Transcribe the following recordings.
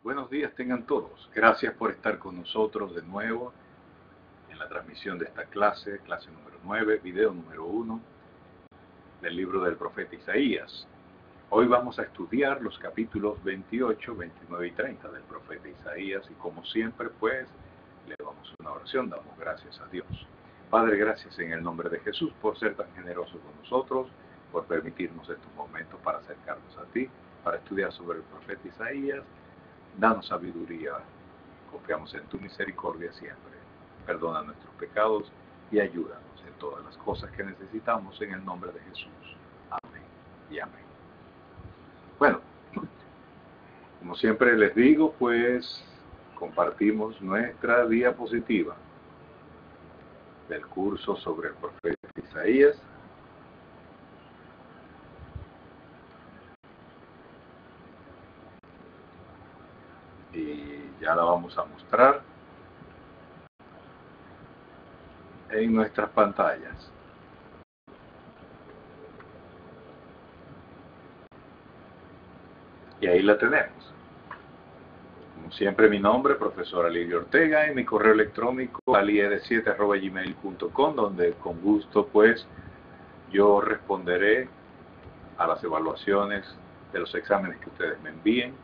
Buenos días tengan todos. Gracias por estar con nosotros de nuevo en la transmisión de esta clase número 9, video número 1 del libro del profeta Isaías. Hoy vamos a estudiar los capítulos 28, 29 y 30 del profeta Isaías y como siempre pues le damos una oración, damos gracias a Dios. Padre, gracias en el nombre de Jesús por ser tan generoso con nosotros, por permitirnos estos momentos para acercarnos a ti, para estudiar sobre el profeta Isaías. Danos sabiduría, confiamos en tu misericordia siempre. Perdona nuestros pecados y ayúdanos en todas las cosas que necesitamos en el nombre de Jesús. Amén y amén. Bueno, como siempre les digo, pues compartimos nuestra diapositiva del curso sobre el profeta Isaías. Y ya la vamos a mostrar en nuestras pantallas. Y ahí la tenemos. Como siempre, mi nombre, profesor Alirio Ortega, y mi correo electrónico alied7@gmail.com, donde con gusto pues yo responderé a las evaluaciones de los exámenes que ustedes me envíen,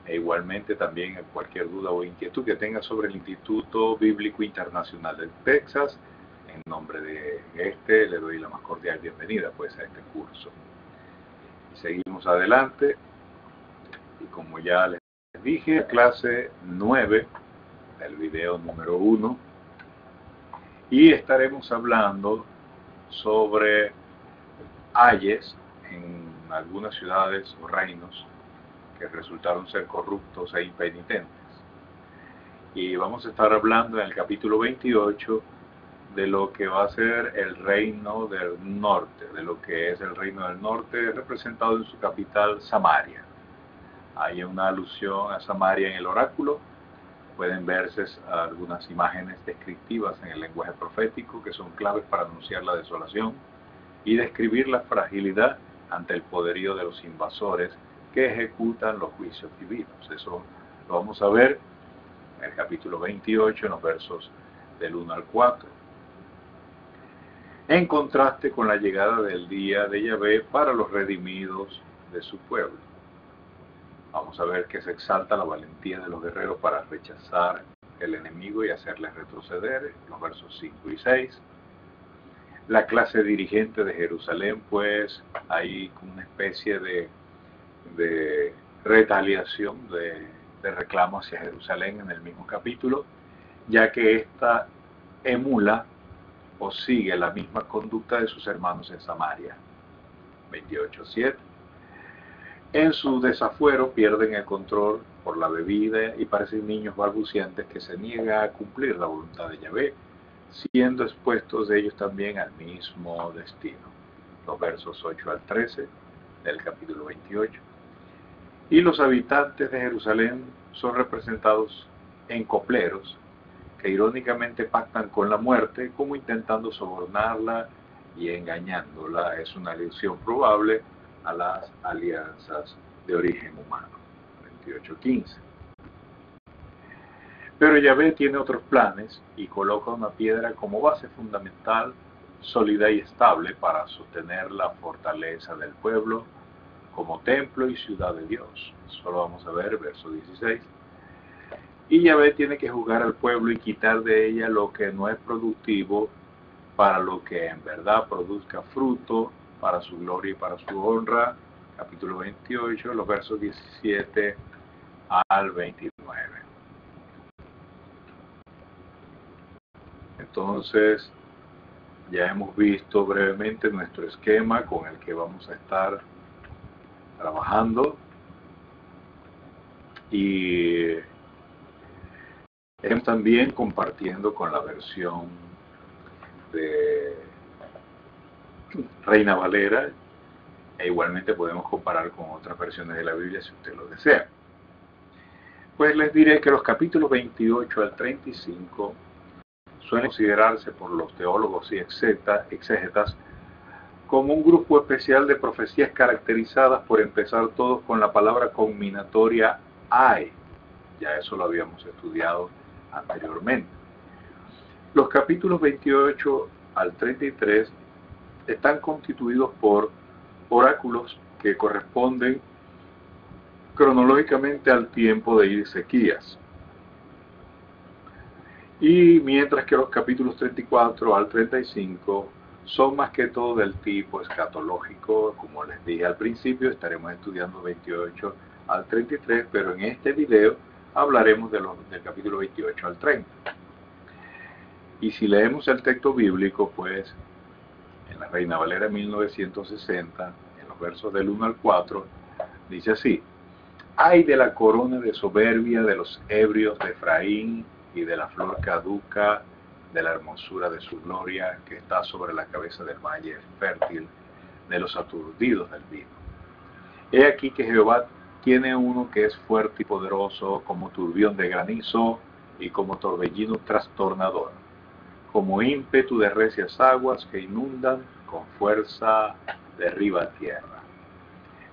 e igualmente también a cualquier duda o inquietud que tengan sobre el Instituto Bíblico Internacional de Texas. En nombre de le doy la más cordial bienvenida pues a este curso. Y seguimos adelante, y como ya les dije, clase 9 del video número 1, y estaremos hablando sobre ayes en algunas ciudades o reinos que resultaron ser corruptos e impenitentes. Y vamos a estar hablando en el capítulo 28 de lo que va a ser el reino del norte, de lo que es el reino del norte representado en su capital, Samaria. Hay una alusión a Samaria en el oráculo. Pueden verse algunas imágenes descriptivas en el lenguaje profético que son claves para anunciar la desolación y describir la fragilidad ante el poderío de los invasores que ejecutan los juicios divinos. Eso lo vamos a ver en el capítulo 28, en los versos del 1 al 4. En contraste con la llegada del día de Yahvé para los redimidos de su pueblo. Vamos a ver que se exalta la valentía de los guerreros para rechazar el enemigo y hacerles retroceder, los versos 5 y 6. La clase dirigente de Jerusalén, pues hay una especie de retaliación, de reclamo hacia Jerusalén en el mismo capítulo, ya que ésta emula o sigue la misma conducta de sus hermanos en Samaria. 28:7. En su desafuero pierden el control por la bebida y parecen niños balbucientes que se niegan a cumplir la voluntad de Yahvé, siendo expuestos de ellos también al mismo destino. Los versos 8 al 13 del capítulo 28. Y los habitantes de Jerusalén son representados en copleros que irónicamente pactan con la muerte como intentando sobornarla y engañándola. Es una alusión probable a las alianzas de origen humano. 28:15. Pero Yahvé tiene otros planes y coloca una piedra como base fundamental, sólida y estable para sostener la fortaleza del pueblo como templo y ciudad de Dios. Eso lo vamos a ver, verso 16. Y Yahvé tiene que juzgar al pueblo y quitar de ella lo que no es productivo para lo que en verdad produzca fruto para su gloria y para su honra. Capítulo 28, los versos 17 al 29. Entonces, ya hemos visto brevemente nuestro esquema con el que vamos a estar trabajando, y estamos también compartiendo con la versión de Reina Valera, e igualmente podemos comparar con otras versiones de la Biblia si usted lo desea. Pues les diré que los capítulos 28 al 35 suelen considerarse por los teólogos y exégetas como un grupo especial de profecías caracterizadas por empezar todos con la palabra combinatoria ay, Ya eso lo habíamos estudiado anteriormente. Los capítulos 28 al 33 están constituidos por oráculos que corresponden cronológicamente al tiempo de Ezequías. Y mientras que los capítulos 34 al 35 son más que todo del tipo escatológico, como les dije al principio, estaremos estudiando 28 al 33, pero en este video hablaremos del capítulo 28 al 30. Y si leemos el texto bíblico, pues en la Reina Valera 1960, en los versos del 1 al 4, dice así: ay de la corona de soberbia de los ebrios de Efraín y de la flor caduca de la hermosura de su gloria que está sobre la cabeza del valle fértil de los aturdidos del vino. He aquí que Jehová tiene uno que es fuerte y poderoso como turbión de granizo y como torbellino trastornador, como ímpetu de recias aguas que inundan, con fuerza derriba tierra.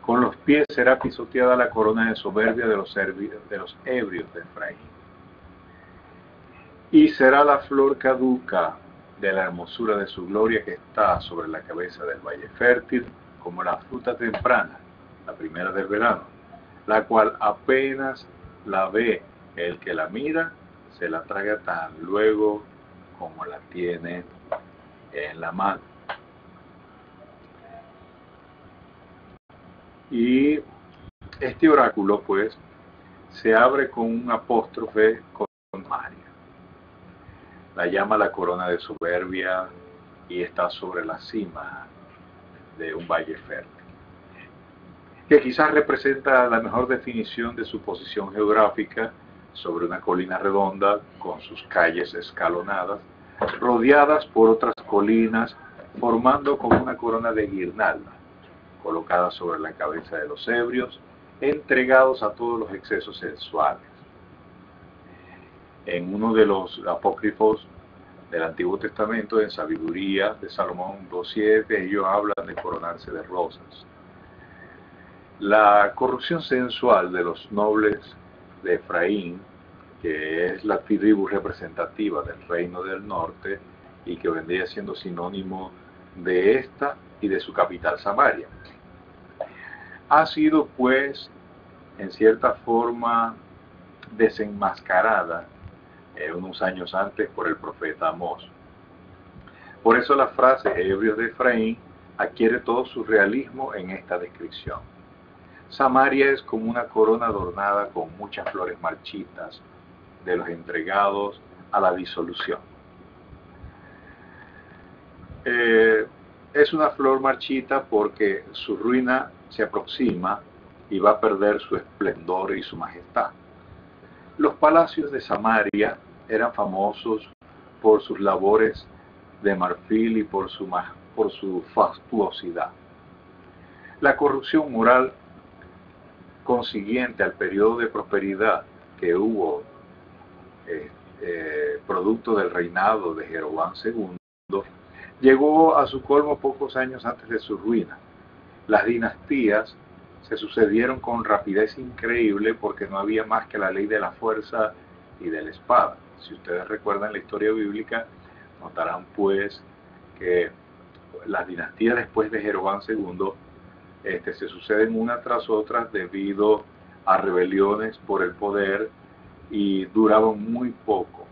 Con los pies será pisoteada la corona de soberbia de los ebrios de Efraín. Y será la flor caduca de la hermosura de su gloria que está sobre la cabeza del valle fértil, como la fruta temprana, la primera del verano, la cual apenas la ve el que la mira, se la traga tan luego como la tiene en la mano. Y este oráculo, pues, se abre con un apóstrofe con María. La llama la corona de soberbia y está sobre la cima de un valle fértil, que quizás representa la mejor definición de su posición geográfica sobre una colina redonda con sus calles escalonadas, rodeadas por otras colinas, formando como una corona de guirnalda, colocada sobre la cabeza de los ebrios, entregados a todos los excesos sensuales. En uno de los apócrifos del Antiguo Testamento, en Sabiduría de Salomón 2.7, ellos hablan de coronarse de rosas. La corrupción sensual de los nobles de Efraín, que es la tribu representativa del reino del norte y que vendría siendo sinónimo de esta y de su capital Samaria, ha sido pues en cierta forma desenmascarada unos años antes por el profeta Amós. Por eso la frase ebrios de Efraín adquiere todo su realismo en esta descripción. Samaria es como una corona adornada con muchas flores marchitas de los entregados a la disolución. Es una flor marchita porque su ruina se aproxima y va a perder su esplendor y su majestad. Los palacios de Samaria eran famosos por sus labores de marfil y por su fastuosidad. La corrupción moral consiguiente al periodo de prosperidad que hubo producto del reinado de Jeroboam II llegó a su colmo pocos años antes de su ruina. Las dinastías se sucedieron con rapidez increíble porque no había más que la ley de la fuerza y de la espada. Si ustedes recuerdan la historia bíblica, notarán pues que las dinastías después de Jeroboam II se suceden una tras otra debido a rebeliones por el poder y duraban muy poco.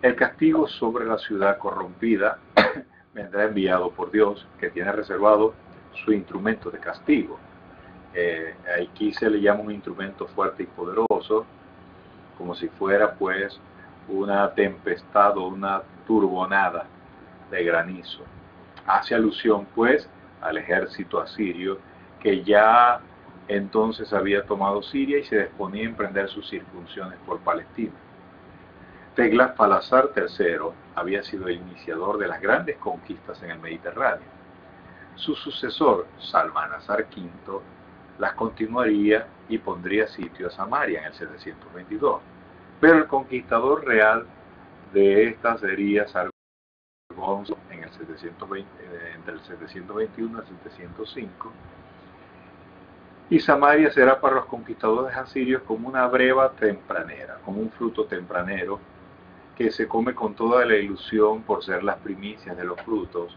El castigo sobre la ciudad corrompida vendrá enviado por Dios, que tiene reservado su instrumento de castigo. Aquí se le llama un instrumento fuerte y poderoso, como si fuera pues una tempestad o una turbonada de granizo. Hace alusión pues al ejército asirio que ya entonces había tomado Siria y se disponía a emprender sus incursiones por Palestina. Teglat-Pilesar III había sido el iniciador de las grandes conquistas en el Mediterráneo. Su sucesor, Salmanasar V, las continuaría y pondría sitio a Samaria en el 722. Pero el conquistador real de esta sería Sargonzo en el 720, entre el 721 y el 705, Y Samaria será para los conquistadores asirios como una breva tempranera, como un fruto tempranero que se come con toda la ilusión por ser las primicias de los frutos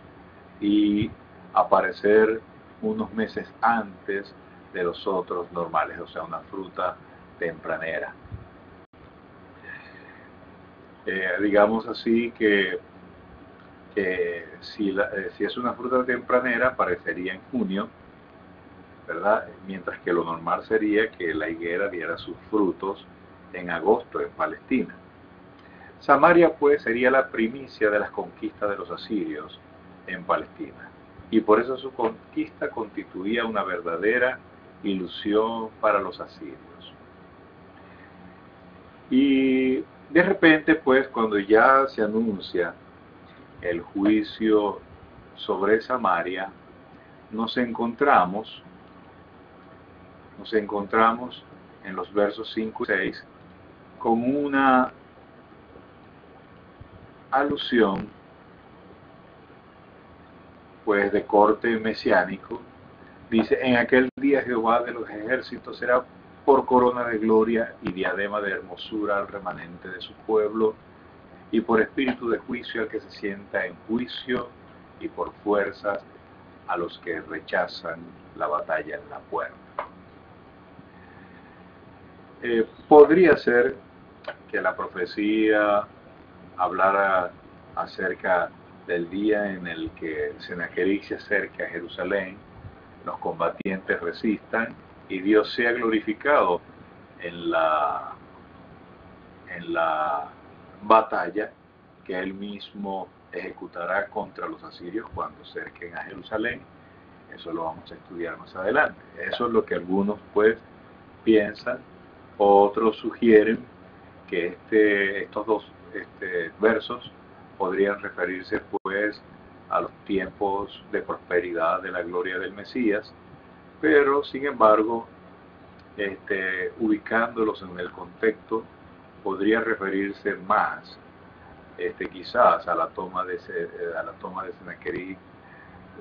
y aparecer unos meses antes de los otros normales, o sea, una fruta tempranera. Digamos así que si es una fruta tempranera aparecería en junio, ¿verdad? Mientras que lo normal sería que la higuera diera sus frutos en agosto en Palestina. Samaria pues sería la primicia de las conquistas de los asirios en Palestina, y por eso su conquista constituía una verdadera ilusión para los asirios. Y de repente pues cuando ya se anuncia el juicio sobre Samaria, nos encontramos en los versos 5 y 6 con una alusión pues de corte mesiánico. Dice: en aquel día Jehová de los ejércitos será por corona de gloria y diadema de hermosura al remanente de su pueblo, y por espíritu de juicio al que se sienta en juicio, y por fuerzas a los que rechazan la batalla en la puerta. Podría ser que la profecía hablara acerca del día en el que Sennacherib se acerca a Jerusalén, los combatientes resistan y Dios sea glorificado en la batalla que él mismo ejecutará contra los asirios cuando cerquen a Jerusalén. Eso lo vamos a estudiar más adelante. Eso es lo que algunos pues piensan. Otros sugieren que estos dos versos podrían referirse pues a los tiempos de prosperidad de la gloria del Mesías, pero sin embargo, ubicándolos en el contexto, podría referirse más quizás a la toma de Sennacherib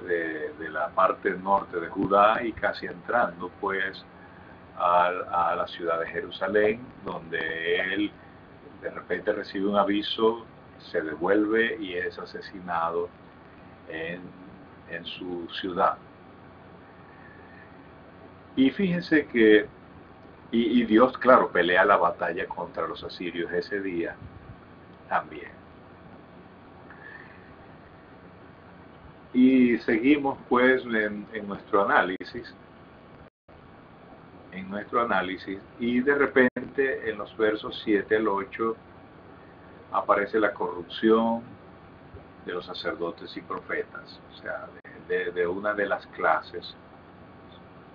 de la parte norte de Judá, y casi entrando pues a la ciudad de Jerusalén, donde él de repente recibe un aviso, se devuelve y es asesinado en su ciudad. Y fíjense que y Dios, claro, pelea la batalla contra los asirios ese día también. Y seguimos pues en nuestro análisis, y de repente en los versos 7 al 8 aparece la corrupción de los sacerdotes y profetas, o sea, de una de las clases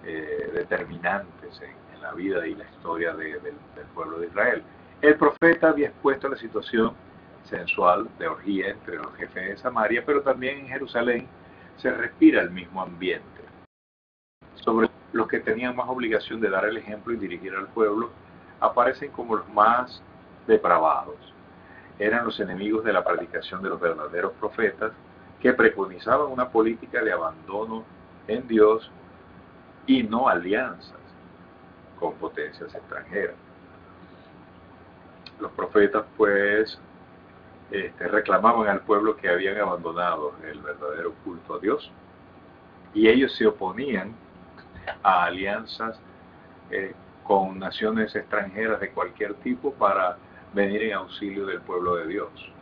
determinantes en la vida y la historia del pueblo de Israel. El profeta había expuesto la situación sensual de orgía entre los jefes de Samaria, pero también en Jerusalén se respira el mismo ambiente. Sobre los que tenían más obligación de dar el ejemplo y dirigir al pueblo, aparecen como los más depravados. Eran los enemigos de la predicación de los verdaderos profetas, que preconizaban una política de abandono en Dios y no alianzas con potencias extranjeras. Los profetas pues reclamaban al pueblo que habían abandonado el verdadero culto a Dios, y ellos se oponían a alianzas con naciones extranjeras de cualquier tipo para venir en auxilio del pueblo de Dios.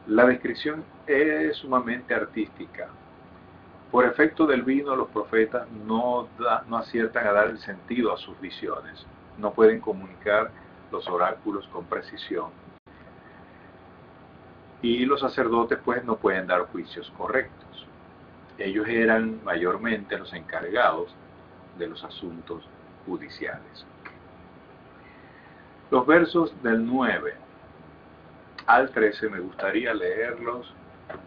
La descripción es sumamente artística. Por efecto del vino, los profetas no aciertan a dar el sentido a sus visiones, no pueden comunicar los oráculos con precisión, y los sacerdotes pues no pueden dar juicios correctos. Ellos eran mayormente los encargados de los asuntos judiciales. Los versos del 9 al 13 me gustaría leerlos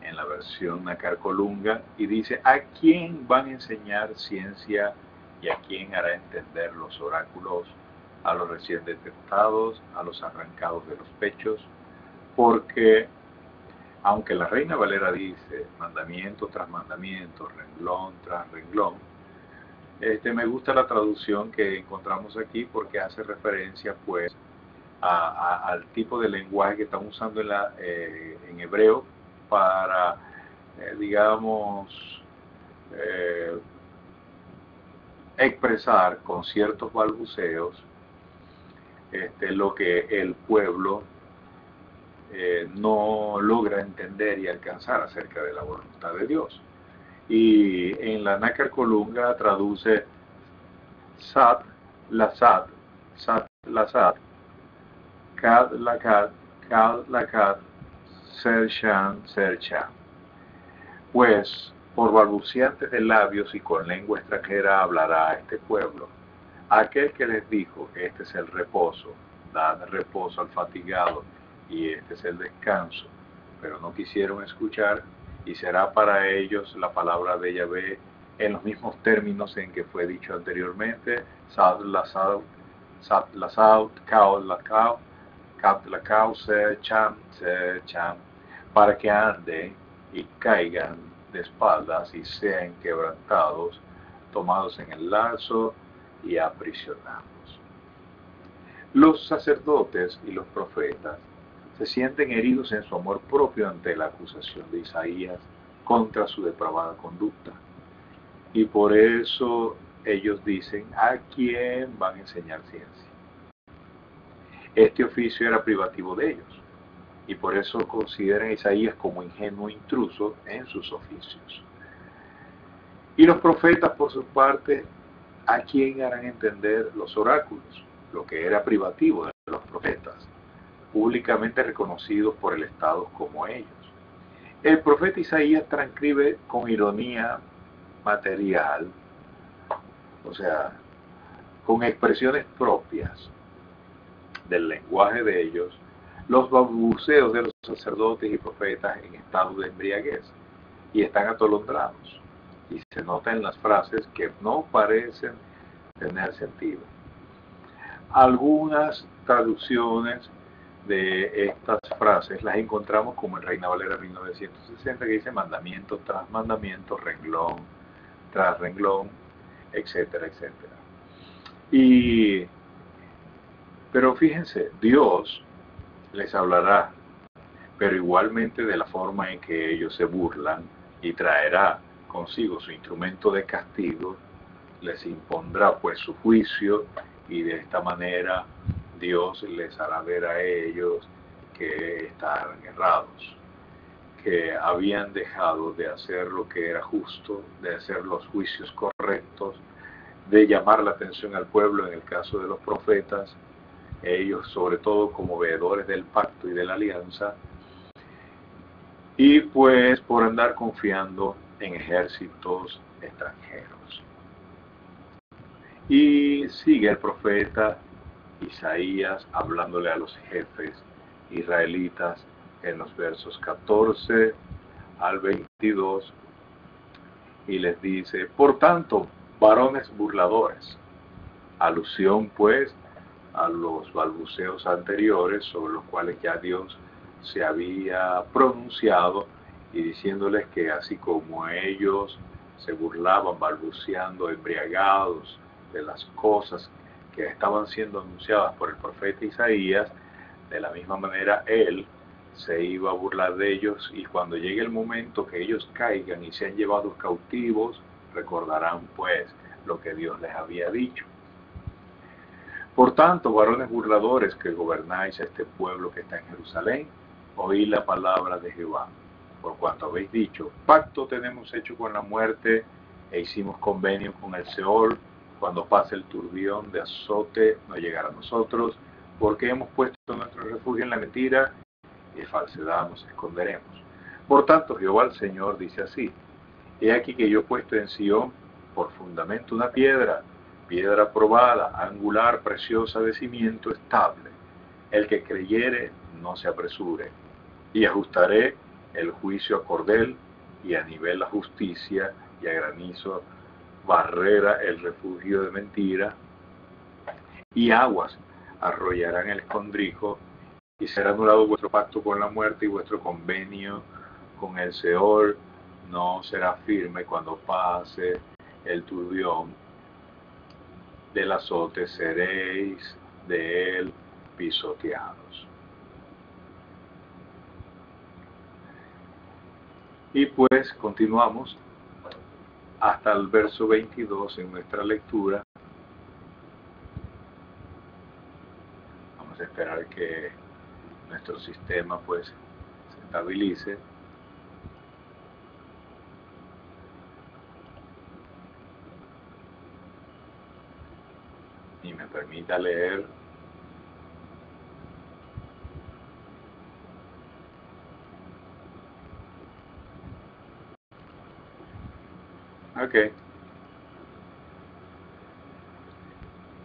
en la versión Nacar-Colunga, y dice: ¿a quién van a enseñar ciencia y a quién hará entender los oráculos? A los recién detestados, a los arrancados de los pechos, porque aunque la Reina Valera dice mandamiento tras mandamiento, renglón tras renglón, Me gusta la traducción que encontramos aquí porque hace referencia pues al tipo de lenguaje que están usando en hebreo para, digamos, eh, expresar con ciertos balbuceos lo que el pueblo no logra entender y alcanzar acerca de la voluntad de Dios. Y en la Nácar Colunga traduce Sat, Lasat, Sat, Lasat, Kad, Lakat, Kad, Lakat, Sershan, Sershan. Pues por balbuciantes de labios y con lengua extranjera hablará a este pueblo. Aquel que les dijo, este es el reposo, dad reposo al fatigado, y este es el descanso, pero no quisieron escuchar, y será para ellos la palabra de Yahvé en los mismos términos en que fue dicho anteriormente, Sad Lasaut, Sat Lasaut, Kao Lakao, Kat Lakao, Se Cham, para que anden y caigan de espaldas y sean quebrantados, tomados en el lazo y aprisionados. Los sacerdotes y los profetas se sienten heridos en su amor propio ante la acusación de Isaías contra su depravada conducta. Y por eso ellos dicen, ¿a quién van a enseñar ciencia? Este oficio era privativo de ellos, y por eso consideran a Isaías como ingenuo intruso en sus oficios. Y los profetas, por su parte, ¿a quién harán entender los oráculos? Lo que era privativo de los profetas, públicamente reconocidos por el Estado como ellos. El profeta Isaías transcribe con ironía material, o sea, con expresiones propias del lenguaje de ellos, los balbuceos de los sacerdotes y profetas en estado de embriaguez, y están atolondrados, y se nota en las frases que no parecen tener sentido. Algunas traducciones de estas frases las encontramos como en Reina Valera 1960, que dice mandamiento tras mandamiento, renglón tras renglón, etcétera, etcétera. Pero fíjense, Dios les hablará, pero igualmente de la forma en que ellos se burlan, y traerá consigo su instrumento de castigo, les impondrá pues su juicio, y de esta manera Dios les hará ver a ellos que estaban errados, que habían dejado de hacer lo que era justo, de hacer los juicios correctos, de llamar la atención al pueblo en el caso de los profetas, ellos sobre todo como veedores del pacto y de la alianza, y pues por andar confiando en ejércitos extranjeros. Y sigue el profeta Isaías hablándole a los jefes israelitas en los versos 14 al 22, y les dice, por tanto, varones burladores, alusión pues a los balbuceos anteriores sobre los cuales ya Dios se había pronunciado, y diciéndoles que así como ellos se burlaban balbuceando, embriagados de las cosas que estaban siendo anunciadas por el profeta Isaías, de la misma manera él se iba a burlar de ellos, y cuando llegue el momento que ellos caigan y sean llevados cautivos, recordarán pues lo que Dios les había dicho. Por tanto, varones burladores que gobernáis a este pueblo que está en Jerusalén, oíd la palabra de Jehová. Por cuanto habéis dicho, pacto tenemos hecho con la muerte, e hicimos convenio con el Seol, cuando pase el turbión de azote no llegará a nosotros, porque hemos puesto nuestro refugio en la mentira, y de falsedad nos esconderemos. Por tanto, Jehová el Señor dice así, he aquí que yo he puesto en Sión por fundamento una piedra probada, angular, preciosa, de cimiento estable. El que creyere no se apresure. Y ajustaré el juicio a cordel, y a nivel la justicia, y a granizo barrera el refugio de mentira, y aguas arrollarán el escondrijo, y será anulado vuestro pacto con la muerte, y vuestro convenio con el Seol no será firme cuando pase el turbión del azote seréis de él pisoteados. Y pues continuamos hasta el verso 22 en nuestra lectura. Vamos a esperar que nuestro sistema pues se estabilice. Y me permita leer ok,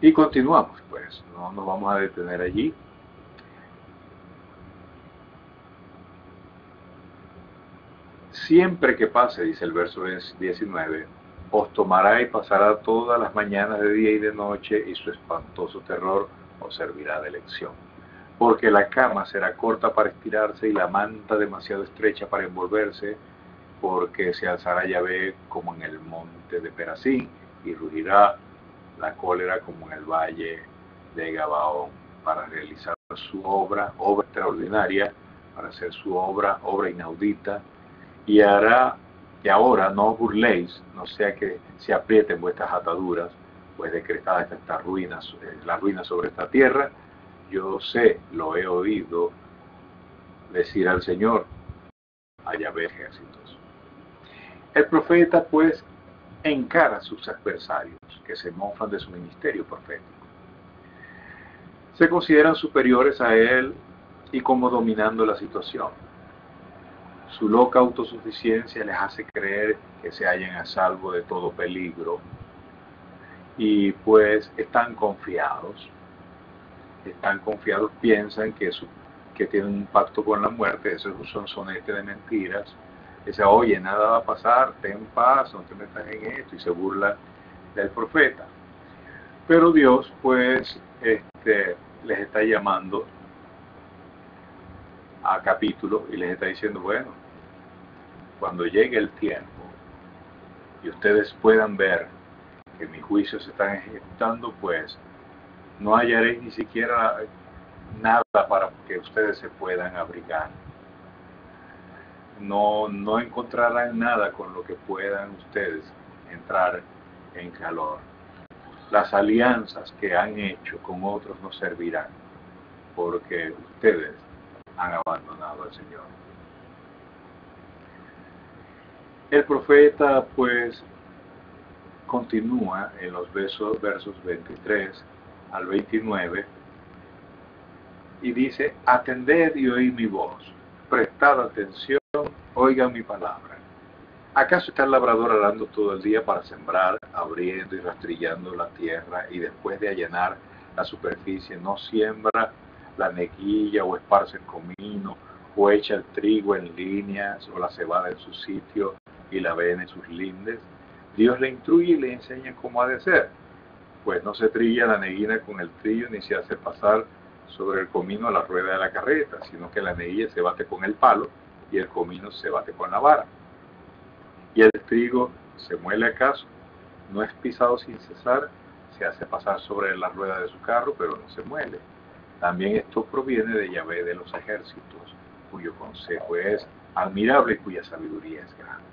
y continuamos, pues no nos vamos a detener allí. Siempre que pase, dice el verso 19, os tomará y pasará todas las mañanas de día y de noche, y su espantoso terror os servirá de lección. Porque la cama será corta para estirarse y la manta demasiado estrecha para envolverse, porque se alzará Yahvé como en el monte de Perazín, y rugirá la cólera como en el valle de Gabaón, para realizar su obra extraordinaria, para hacer su obra inaudita, y hará que ahora no os burléis, no sea que se aprieten vuestras ataduras, pues decretada está esta ruina, la ruina sobre esta tierra. Yo sé, lo he oído decir al Señor, a Yahvé ejércitos. El profeta pues encara a sus adversarios, que se mofan de su ministerio profético. Se consideran superiores a él y como dominando la situación. Su loca autosuficiencia les hace creer que se hallan a salvo de todo peligro, y pues están confiados, piensan que tienen un pacto con la muerte. Esos son sonetes de mentiras. Dice, oye, nada va a pasar, ten paz, no te metas en esto, y se burla del profeta. Pero Dios pues les está llamando a capítulo y les está diciendo, bueno, cuando llegue el tiempo y ustedes puedan ver que mis juicios se están ejecutando, pues no hallaréis ni siquiera nada para que ustedes se puedan abrigar. No encontrarán nada con lo que puedan ustedes entrar en calor. Las alianzas que han hecho con otros no servirán, porque ustedes han abandonado al Señor. El profeta pues continúa en los versos 23 al 29 y dice, atended y oíd mi voz, prestad atención, oigan mi palabra. ¿Acaso está el labrador arando todo el día para sembrar, abriendo y rastrillando la tierra, y después de allanar la superficie no siembra la neguilla o esparce el comino, o echa el trigo en líneas o la cebada en su sitio y la avena en sus lindes? Dios le instruye y le enseña cómo ha de ser, pues no se trilla la neguina con el trillo, ni se hace pasar sobre el comino la rueda de la carreta, sino que la neguilla se bate con el palo y el comino se bate con la vara. Y el trigo se muele acaso, no es pisado sin cesar, se hace pasar sobre la rueda de su carro, pero no se muele. También esto proviene de Yahvé de los ejércitos, cuyo consejo es admirable y cuya sabiduría es grande.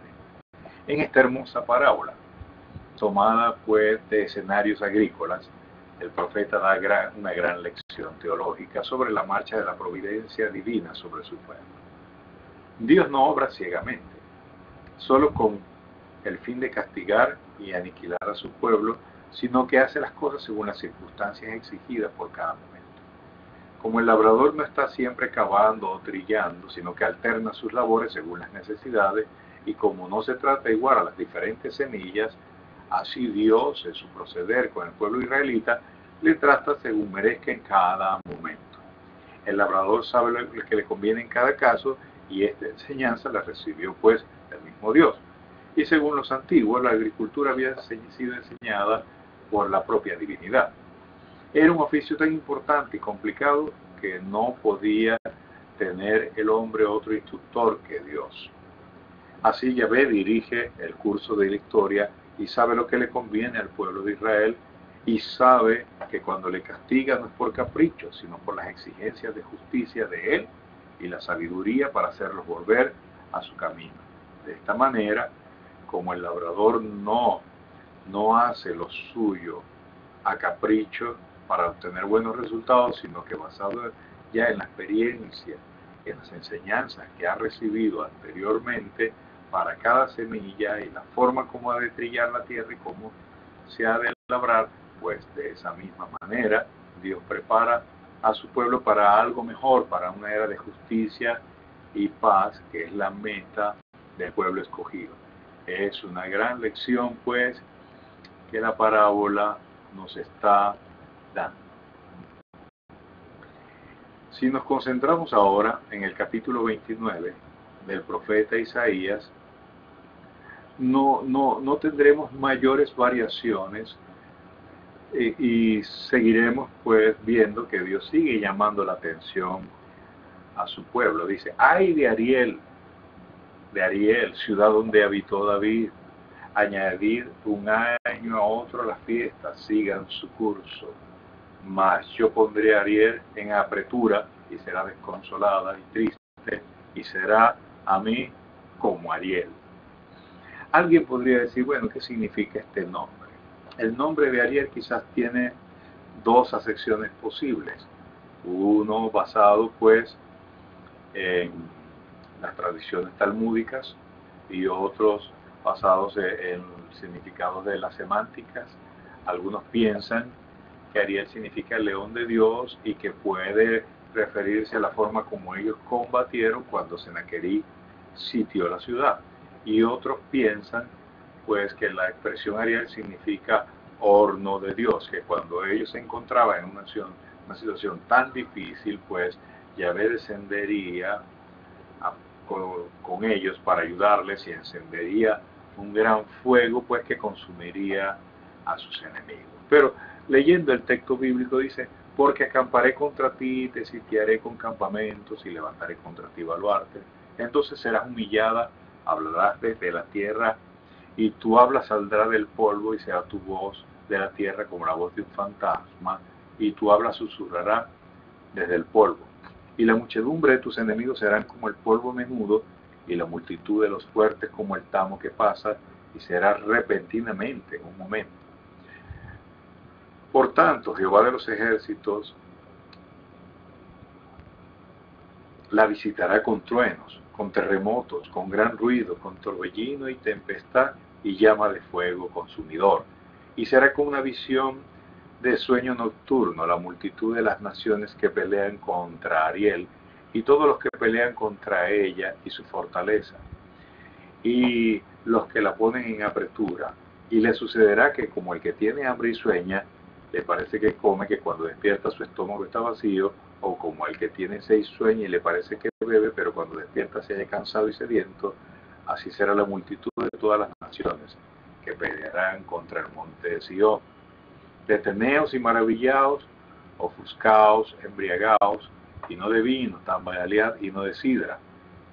En esta hermosa parábola, tomada pues de escenarios agrícolas, el profeta da una gran lección teológica sobre la marcha de la providencia divina sobre su pueblo. Dios no obra ciegamente, solo con el fin de castigar y aniquilar a su pueblo, sino que hace las cosas según las circunstancias exigidas por cada momento. Como el labrador no está siempre cavando o trillando, sino que alterna sus labores según las necesidades, y como no se trata igual a las diferentes semillas, así Dios, en su proceder con el pueblo israelita, le trata según merezca en cada momento. El labrador sabe lo que le conviene en cada caso, y esta enseñanza la recibió pues del mismo Dios. Y según los antiguos, la agricultura había sido enseñada por la propia divinidad. Era un oficio tan importante y complicado que no podía tener el hombre otro instructor que Dios. Así Yahvé dirige el curso de la historia y sabe lo que le conviene al pueblo de Israel, y sabe que cuando le castiga no es por capricho, sino por las exigencias de justicia de Él y la sabiduría para hacerlos volver a su camino. De esta manera, como el labrador no hace lo suyo a capricho para obtener buenos resultados, sino que basado ya en la experiencia, en las enseñanzas que ha recibido anteriormente para cada semilla y la forma como ha de trillar la tierra y cómo se ha de labrar, pues de esa misma manera Dios prepara a su pueblo para algo mejor, para una era de justicia y paz, que es la meta del pueblo escogido. Es una gran lección, pues, que la parábola nos está dando. Si nos concentramos ahora en el capítulo 29 del profeta Isaías, no tendremos mayores variaciones y seguiremos pues viendo que Dios sigue llamando la atención a su pueblo. Dice, ay de Ariel, ciudad donde habitó David, añadir un año a otro las fiestas, sigan su curso. Mas yo pondré a Ariel en apretura y será desconsolada y triste y será a mí como Ariel. Alguien podría decir, bueno, ¿qué significa este nombre? El nombre de Ariel quizás tiene dos acepciones posibles. Uno basado pues en las tradiciones talmúdicas y otros basados en significados de las semánticas. Algunos piensan que Ariel significa león de Dios y que puede referirse a la forma como ellos combatieron cuando Sennacherib sitió la ciudad. Y otros piensan pues que la expresión Ariel significa horno de Dios, que cuando ellos se encontraban en una situación tan difícil, pues Yahvé descendería con ellos para ayudarles y encendería un gran fuego pues que consumiría a sus enemigos. Pero leyendo el texto bíblico dice, porque acamparé contra ti, te sitiaré con campamentos y levantaré contra ti baluartes. Entonces serás humillada, hablarás desde la tierra y tu habla saldrá del polvo y será tu voz de la tierra como la voz de un fantasma y tu habla susurrará desde el polvo. Y la muchedumbre de tus enemigos serán como el polvo menudo y la multitud de los fuertes como el tamo que pasa y será repentinamente en un momento. Por tanto, Jehová de los ejércitos la visitará con truenos, con terremotos, con gran ruido, con torbellino y tempestad y llama de fuego consumidor. Y será con una visión de sueño nocturno la multitud de las naciones que pelean contra Ariel y todos los que pelean contra ella y su fortaleza y los que la ponen en apretura. Y le sucederá que como el que tiene hambre y sueña, le parece que come, que cuando despierta su estómago está vacío, o como el que tiene 6 sueña y le parece que bebe, pero cuando despierta se halla cansado y sediento, así será la multitud de todas las naciones que pelearán contra el monte de Sion. Deteneos y maravillaos, ofuscaos, embriagaos, y no de vino, tambalead y no de sidra,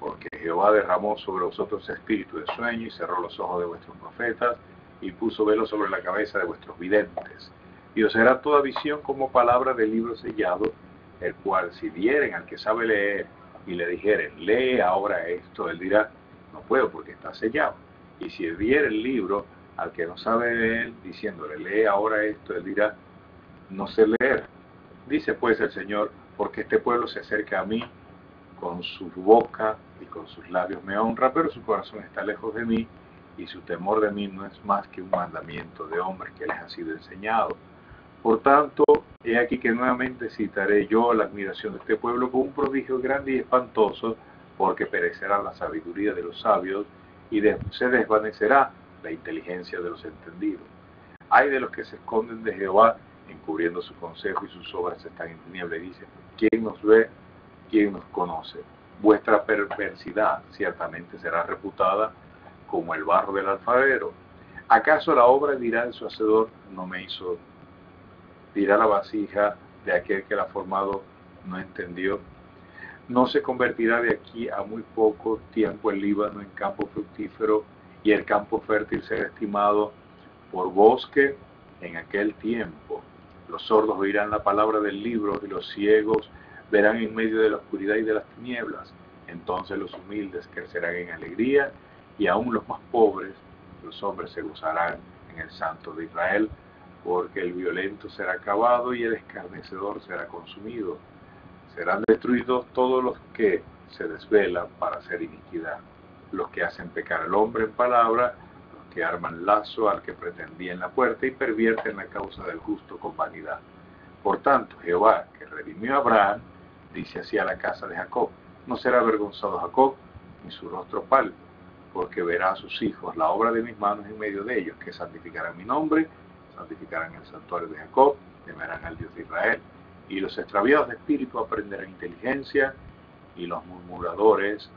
porque Jehová derramó sobre vosotros espíritu de sueño y cerró los ojos de vuestros profetas y puso velo sobre la cabeza de vuestros videntes. Y os será toda visión como palabra del libro sellado, el cual si dieren al que sabe leer y le dijeren, lee ahora esto, él dirá, no puedo porque está sellado. Y si diere el libro al que no sabe leer, diciéndole, lee ahora esto, él dirá, no sé leer. Dice pues el Señor, porque este pueblo se acerca a mí, con su boca y con sus labios me honra, pero su corazón está lejos de mí, y su temor de mí no es más que un mandamiento de hombres que les ha sido enseñado. Por tanto, he aquí que nuevamente citaré yo la admiración de este pueblo con un prodigio grande y espantoso, porque perecerá la sabiduría de los sabios y se desvanecerá la inteligencia de los entendidos. Hay de los que se esconden de Jehová, encubriendo su consejo y sus obras están en tiniebla, y dice, ¿quién nos ve? ¿Quién nos conoce? Vuestra perversidad ciertamente será reputada como el barro del alfarero. ¿Acaso la obra dirá el su hacedor, no me hizo? Dirá la vasija de aquel que la ha formado, no entendió. No se convertirá de aquí a muy poco tiempo el Líbano en campo fructífero y el campo fértil será estimado por bosque en aquel tiempo. Los sordos oirán la palabra del libro y los ciegos verán en medio de la oscuridad y de las tinieblas. Entonces los humildes crecerán en alegría y aún los más pobres, los hombres, se gozarán en el Santo de Israel, porque el violento será acabado y el escarnecedor será consumido. Serán destruidos todos los que se desvelan para hacer iniquidad, los que hacen pecar al hombre en palabra, los que arman lazo al que pretendía en la puerta y pervierten la causa del justo con vanidad. Por tanto, Jehová, que redimió a Abraham, dice así a la casa de Jacob: no será avergonzado Jacob, ni su rostro pálido, porque verá a sus hijos la obra de mis manos en medio de ellos, que santificarán mi nombre, santificarán el santuario de Jacob, temerán al Dios de Israel, y los extraviados de espíritu aprenderán inteligencia, y los murmuradores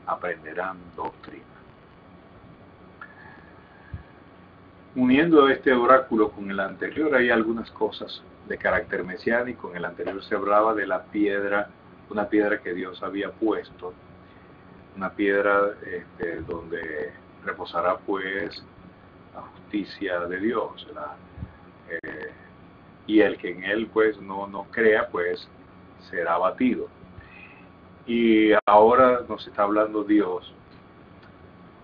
aprenderán doctrina. Uniendo este oráculo con el anterior, hay algunas cosas de carácter mesiánico. En el anterior se hablaba de la piedra, una piedra que Dios había puesto, una piedra donde reposará pues la justicia de Dios, y el que en él pues no crea pues será abatido. Y ahora nos está hablando Dios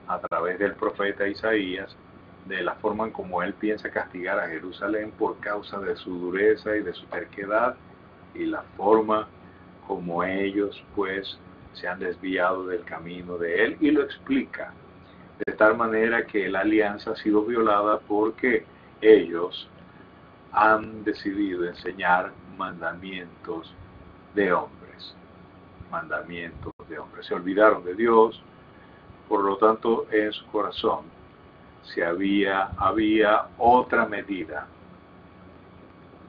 a través del profeta Isaías de la forma en como él piensa castigar a Jerusalén por causa de su dureza y de su terquedad, y la forma como ellos pues se han desviado del camino de él, y lo explica de tal manera que la alianza ha sido violada porque ellos han decidido enseñar mandamientos de hombres, se olvidaron de Dios. Por lo tanto, en su corazón había otra medida,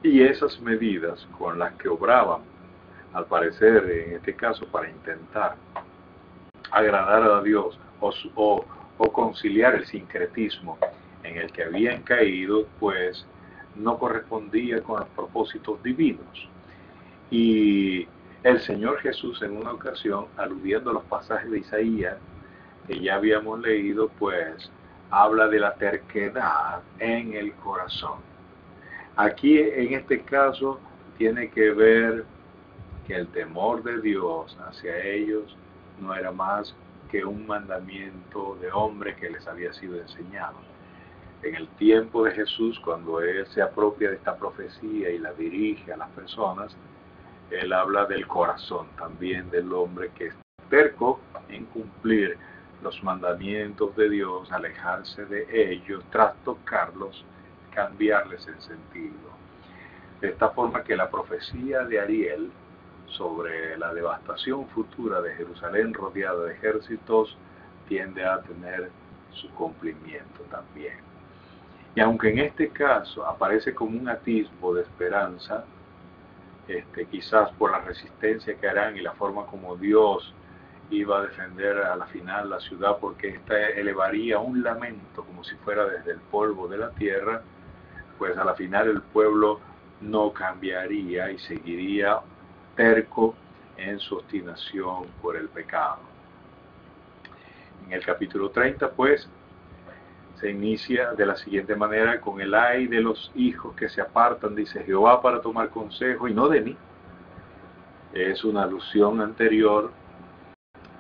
y esas medidas con las que obraban, al parecer en este caso para intentar agradar a Dios o conciliar el sincretismo en el que habían caído, pues no correspondía con los propósitos divinos. Y el Señor Jesús, en una ocasión, aludiendo a los pasajes de Isaías que ya habíamos leído, pues habla de la terquedad en el corazón. Aquí en este caso tiene que ver que el temor de Dios hacia ellos no era más que un mandamiento de hombre que les había sido enseñado. En el tiempo de Jesús, cuando Él se apropia de esta profecía y la dirige a las personas, Él habla del corazón también del hombre, que es terco en cumplir los mandamientos de Dios, alejarse de ellos, trastocarlos, cambiarles el sentido. De esta forma que la profecía de Ariel sobre la devastación futura de Jerusalén rodeada de ejércitos tiende a tener su cumplimiento también. Y aunque en este caso aparece como un atisbo de esperanza, quizás por la resistencia que harán y la forma como Dios iba a defender a la final la ciudad, porque ésta elevaría un lamento como si fuera desde el polvo de la tierra, pues a la final el pueblo no cambiaría y seguiría terco en su obstinación por el pecado. En el capítulo 30, pues, se inicia de la siguiente manera: con el ay de los hijos que se apartan, dice Jehová, para tomar consejo y no de mí. Es una alusión anterior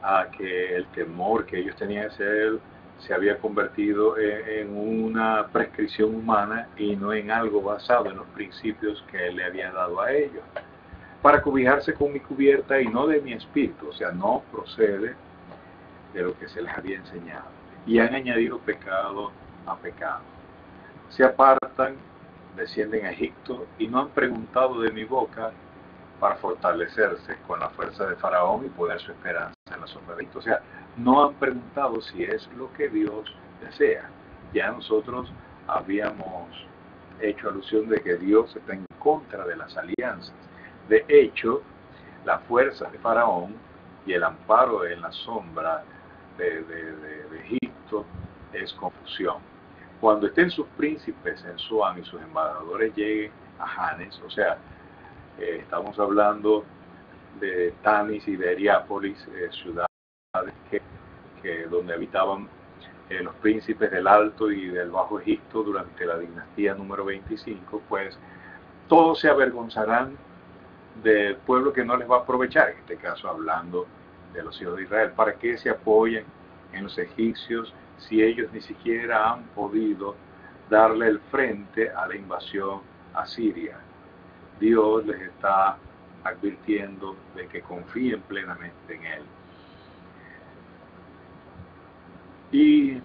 a que el temor que ellos tenían hacia él se había convertido en una prescripción humana y no en algo basado en los principios que él le había dado a ellos. Para cobijarse con mi cubierta y no de mi espíritu, o sea, no procede de lo que se les había enseñado. Y han añadido pecado a pecado. Se apartan, descienden a Egipto y no han preguntado de mi boca para fortalecerse con la fuerza de Faraón y poner su esperanza en la sombra de Egipto. O sea, no han preguntado si es lo que Dios desea. Ya nosotros habíamos hecho alusión de que Dios está en contra de las alianzas. De hecho, la fuerza de Faraón y el amparo en la sombra de Egipto es confusión. Cuando estén sus príncipes en Zoán y sus embajadores lleguen a Janes, o sea, estamos hablando de Tanis y de Heriápolis, ciudades donde habitaban los príncipes del Alto y del Bajo Egipto durante la dinastía número 25, pues todos se avergonzarán del pueblo que no les va a aprovechar, en este caso hablando de los hijos de Israel. ¿Para qué se apoyan en los egipcios si ellos ni siquiera han podido darle el frente a la invasión asiria? Dios les está advirtiendo de que confíen plenamente en Él. Y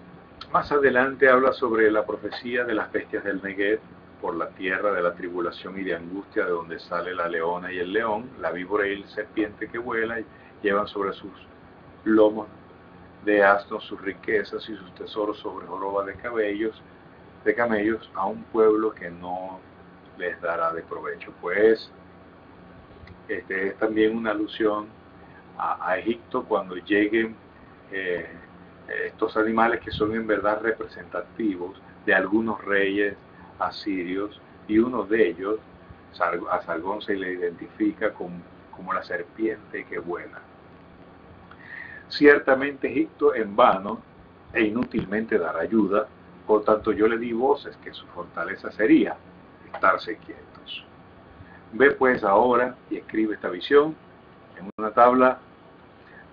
más adelante habla sobre la profecía de las bestias del Negev por la tierra de la tribulación y de angustia, de donde sale la leona y el león, la víbora y el serpiente que vuela, llevan sobre sus lomos de asnos sus riquezas y sus tesoros sobre joroba de camellos, a un pueblo que no les dará de provecho. Pues es también una alusión a Egipto cuando lleguen estos animales que son en verdad representativos de algunos reyes asirios, y uno de ellos, a Sargón se le identifica como la serpiente que vuela. Ciertamente Egipto en vano e inútilmente dará ayuda, por tanto yo le di voces que su fortaleza sería estarse quietos. Ve pues ahora y escribe esta visión en una tabla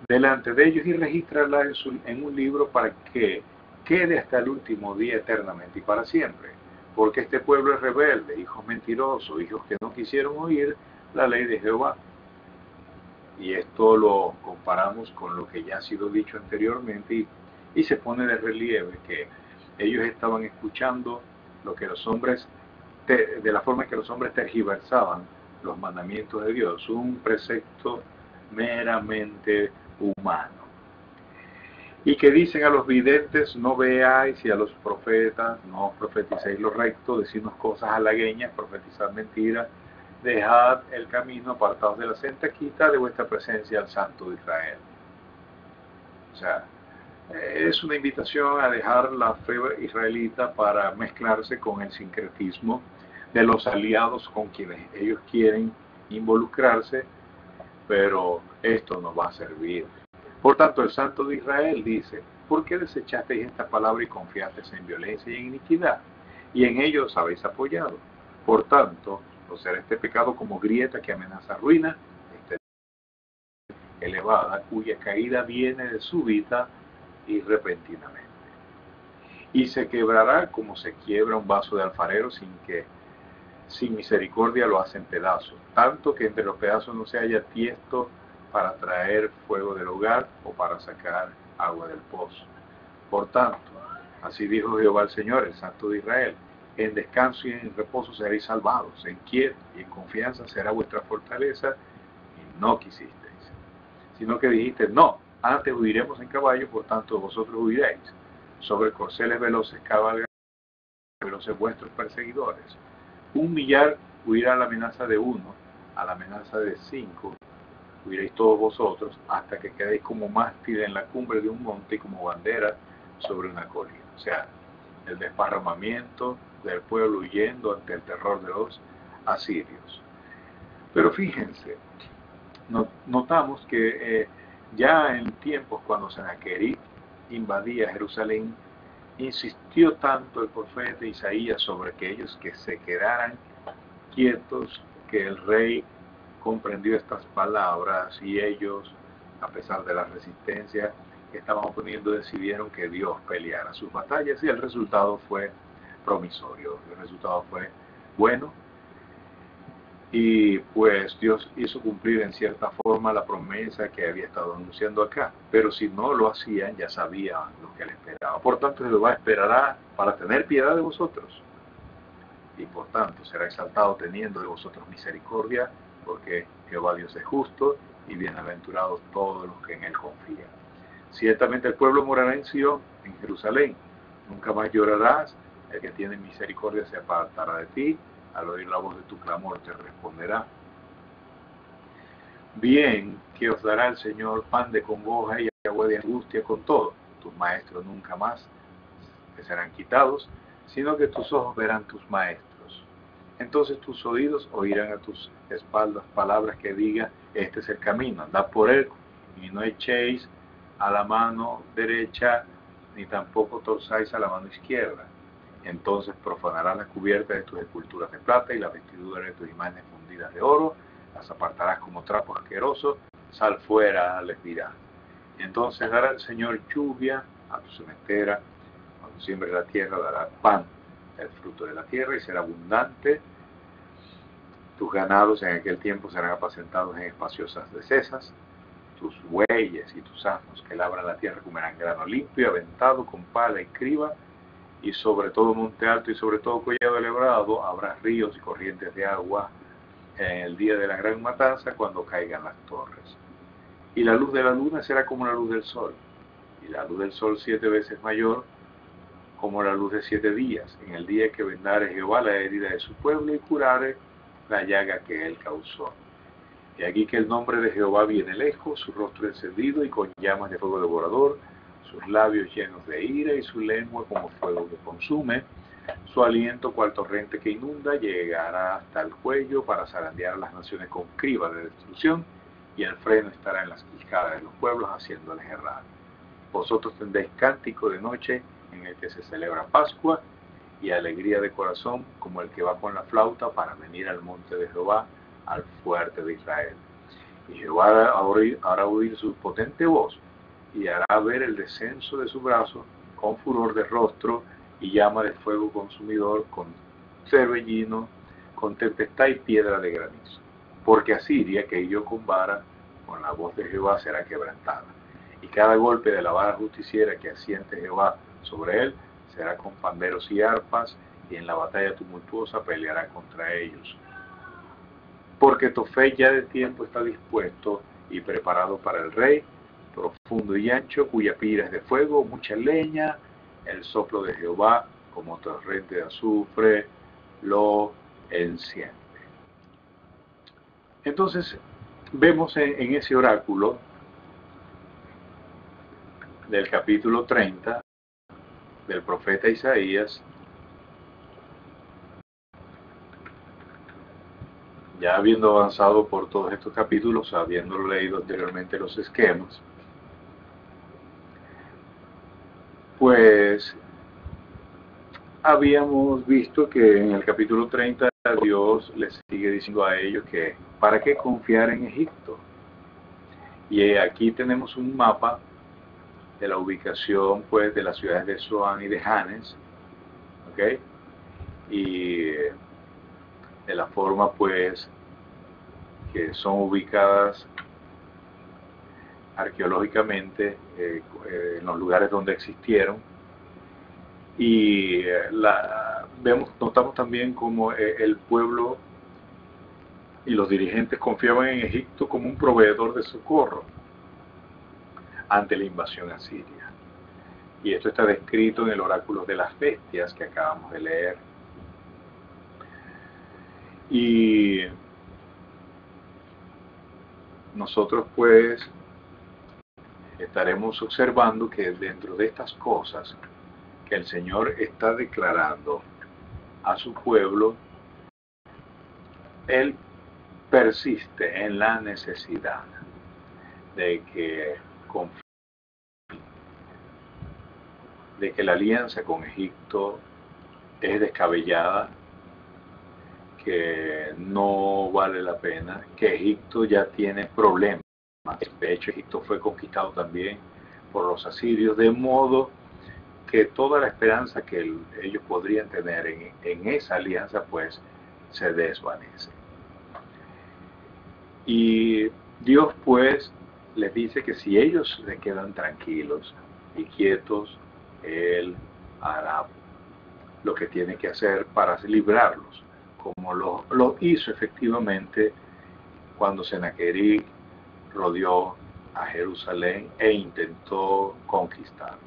delante de ellos y regístrala en un libro para que quede hasta el último día eternamente y para siempre. Porque este pueblo es rebelde, hijos mentirosos, hijos que no quisieron oír la ley de Jehová. Y esto lo comparamos con lo que ya ha sido dicho anteriormente y se pone de relieve que ellos estaban escuchando lo que los hombres, de la forma en que los hombres tergiversaban los mandamientos de Dios, un precepto meramente humano. Y que dicen a los videntes, no veáis, y a los profetas, no profeticéis lo recto, decirnos cosas halagueñas, profetizad mentiras, dejad el camino, apartados de la senda, quita de vuestra presencia al Santo de Israel. O sea, es una invitación a dejar la fe israelita para mezclarse con el sincretismo de los aliados con quienes ellos quieren involucrarse, pero esto no va a servir. Por tanto, el Santo de Israel dice, ¿por qué desechasteis esta palabra y confiasteis en violencia y en iniquidad? Y en ello os habéis apoyado. Por tanto, os será este pecado como grieta que amenaza ruina, elevada, cuya caída viene de súbita y repentinamente. Y se quebrará como se quiebra un vaso de alfarero sin misericordia lo hacen pedazos, tanto que entre los pedazos no se haya tiesto para traer fuego del hogar o para sacar agua del pozo. Por tanto, así dijo Jehová el Señor, el Santo de Israel, en descanso y en reposo seréis salvados, en quietud y en confianza será vuestra fortaleza, y no quisisteis, sino que dijiste, no, antes huiremos en caballo, por tanto vosotros huiréis, sobre corceles veloces cabalgan veloces vuestros perseguidores. 1,000,000 huirá a la amenaza de 1, a la amenaza de 5, huiréis todos vosotros, hasta que quedéis como mástil en la cumbre de un monte y como bandera sobre una colina. O sea, el desparramamiento del pueblo huyendo ante el terror de los asirios. Pero fíjense, notamos que ya en tiempos cuando Sennacherib invadía Jerusalén, insistió tanto el profeta Isaías sobre que ellos que se quedaran quietos, que el rey comprendió estas palabras y ellos, a pesar de la resistencia que estaban oponiendo, decidieron que Dios peleara sus batallas y el resultado fue promisorio, el resultado fue bueno. Y pues Dios hizo cumplir en cierta forma la promesa que había estado anunciando acá. Pero si no lo hacían, ya sabían lo que les esperaba. Por tanto, Jehová esperará para tener piedad de vosotros. Y por tanto, será exaltado teniendo de vosotros misericordia, porque Jehová Dios es justo y bienaventurados todos los que en Él confían. Ciertamente el pueblo morará en Sion, en Jerusalén. Nunca más llorarás. El que tiene misericordia se apartará de ti. Al oír la voz de tu clamor te responderá. Bien, que os dará el Señor pan de congoja y agua de angustia con todo. Tus maestros nunca más te serán quitados, sino que tus ojos verán tus maestros. Entonces tus oídos oirán a tus espaldas palabras que digan, este es el camino, andad por él, y no echéis a la mano derecha ni tampoco torzáis a la mano izquierda. Entonces profanarás las cubiertas de tus esculturas de plata y las vestiduras de tus imágenes fundidas de oro, las apartarás como trapos asquerosos, sal fuera, les dirá. Entonces dará el Señor lluvia a tu sementera, cuando siembres la tierra dará pan del fruto de la tierra y será abundante. Tus ganados en aquel tiempo serán apacentados en espaciosas dehesas. Tus bueyes y tus asnos que labran la tierra comerán grano limpio y aventado con pala y criba, y sobre todo monte alto y sobre todo collado elaborado habrá ríos y corrientes de agua en el día de la gran matanza, cuando caigan las torres. Y la luz de la luna será como la luz del sol, y la luz del sol 7 veces mayor como la luz de 7 días, en el día que vendare Jehová la herida de su pueblo y curare la llaga que él causó. Y aquí que el nombre de Jehová viene lejos, su rostro encendido y con llamas de fuego devorador, sus labios llenos de ira y su lengua como fuego que consume, su aliento cual torrente que inunda llegará hasta el cuello para zarandear a las naciones con criba de destrucción, y el freno estará en las quijadas de los pueblos haciéndoles errar. Vosotros tendréis cántico de noche en el que se celebra Pascua, y alegría de corazón como el que va con la flauta para venir al monte de Jehová, al fuerte de Israel. Y Jehová hará oír su potente voz, y hará ver el descenso de su brazo, con furor de rostro, y llama de fuego consumidor, con torbellino, con tempestad y piedra de granizo. Porque Asiria, que hirió con vara, con la voz de Jehová será quebrantada. Y cada golpe de la vara justiciera que asiente Jehová sobre él, será con panderos y arpas, y en la batalla tumultuosa peleará contra ellos. Porque Tofet ya de tiempo está dispuesto y preparado para el rey, profundo y ancho, cuya pira es de fuego, mucha leña, el soplo de Jehová, como torrente de azufre, lo enciende. Entonces, vemos en ese oráculo del capítulo 30 del profeta Isaías, ya habiendo avanzado por todos estos capítulos, habiendo leído anteriormente los esquemas, pues habíamos visto que en el capítulo 30 Dios les sigue diciendo a ellos que ¿para qué confiar en Egipto? Y aquí tenemos un mapa de la ubicación pues de las ciudades de Zoán y de Hanes, ¿ok? Y de la forma pues que son ubicadas arqueológicamente en los lugares donde existieron, y notamos también como el pueblo y los dirigentes confiaban en Egipto como un proveedor de socorro ante la invasión asiria. Y esto está descrito en el oráculo de las bestias que acabamos de leer. Y nosotros pues estaremos observando que dentro de estas cosas que el Señor está declarando a su pueblo, Él persiste en la necesidad de que la alianza con Egipto es descabellada, que no vale la pena, que Egipto ya tiene problemas. De hecho, Egipto fue conquistado también por los asirios, de modo que toda la esperanza que ellos podrían tener en esa alianza pues se desvanece. Y Dios pues les dice que si ellos se quedan tranquilos y quietos, Él hará lo que tiene que hacer para librarlos, como lo hizo efectivamente cuando Sennacherib rodeó a Jerusalén e intentó conquistarla.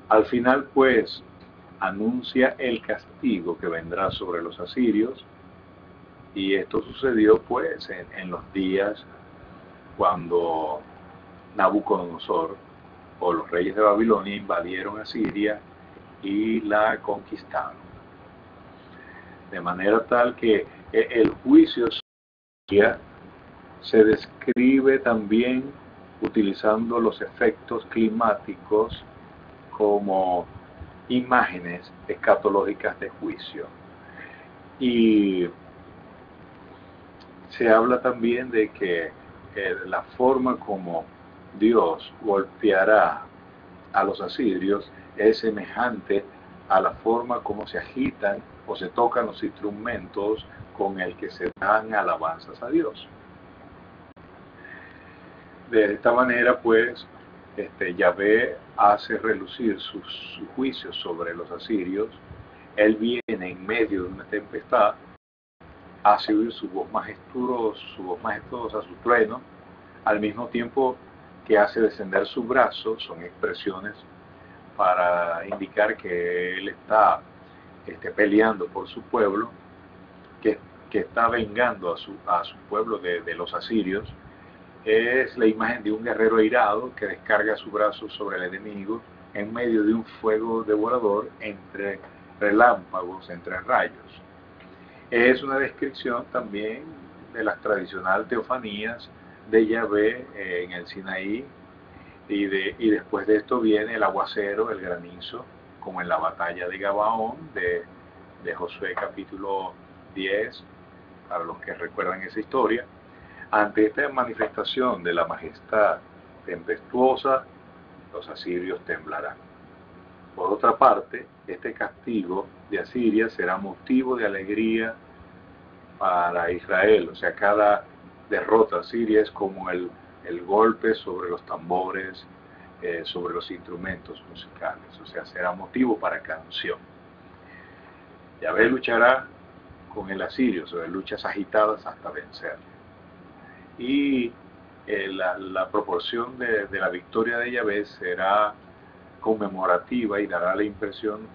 Al final pues anuncia el castigo que vendrá sobre los asirios, y esto sucedió pues en los días cuando Nabucodonosor o los reyes de Babilonia invadieron a Siria y la conquistaron. De manera tal que el juicio Siria se describe también utilizando los efectos climáticos como imágenes escatológicas de juicio. Y se habla también de que la forma como Dios golpeará a los asirios es semejante a la forma como se agitan o se tocan los instrumentos con el que se dan alabanzas a Dios. De esta manera, pues, Yahvé hace relucir su juicio sobre los asirios. Él viene en medio de una tempestad, hace oír su voz majestuosa, su trueno, al mismo tiempo que hace descender su brazo. Son expresiones para indicar que él está peleando por su pueblo, que está vengando a su pueblo de los asirios. Es la imagen de un guerrero airado que descarga su brazo sobre el enemigo en medio de un fuego devorador, entre relámpagos, entre rayos. Es una descripción también de las tradicionales teofanías de Yahvé en el Sinaí, y después de esto viene el aguacero, el granizo, como en la batalla de Gabaón de Josué capítulo 10, para los que recuerdan esa historia. Ante esta manifestación de la majestad tempestuosa, los asirios temblarán. Por otra parte, este castigo de Asiria será motivo de alegría para Israel. O sea, cada derrota asiria es como el golpe sobre los tambores, sobre los instrumentos musicales. O sea, será motivo para canción. Yahvé luchará con el asirio, sobre luchas agitadas hasta vencer. Y la proporción de la victoria de Yahvé será conmemorativa y dará la impresión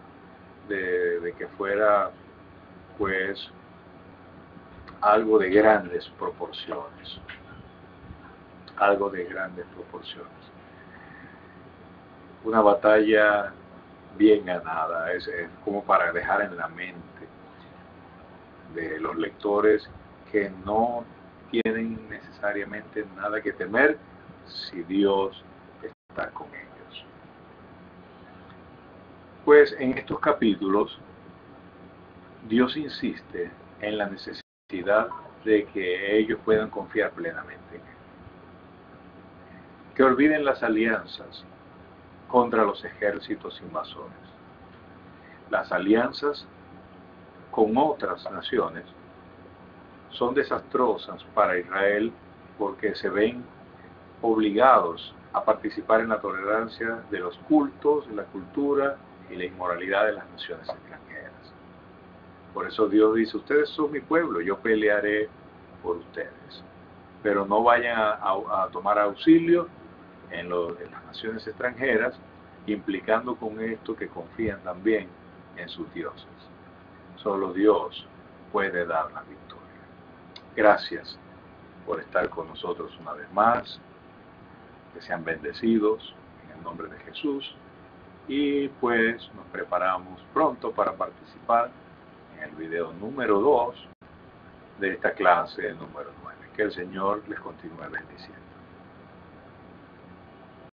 de que fuera, pues, algo de grandes proporciones. Algo de grandes proporciones. Una batalla bien ganada, es como para dejar en la mente de los lectores que no tienen necesariamente nada que temer si Dios está con ellos. Pues en estos capítulos Dios insiste en la necesidad de que ellos puedan confiar plenamente en Él. Que olviden las alianzas contra los ejércitos invasores. Las alianzas con otras naciones son desastrosas para Israel porque se ven obligados a participar en la tolerancia de los cultos, la cultura y la inmoralidad de las naciones extranjeras. Por eso Dios dice: ustedes son mi pueblo, yo pelearé por ustedes. Pero no vayan a tomar auxilio en las naciones extranjeras, implicando con esto que confían también en sus dioses. Solo Dios puede dar la victoria. Gracias por estar con nosotros una vez más. Que sean bendecidos en el nombre de Jesús. Y pues nos preparamos pronto para participar en el video número 2 de esta clase número 9. Que el Señor les continúe bendiciendo.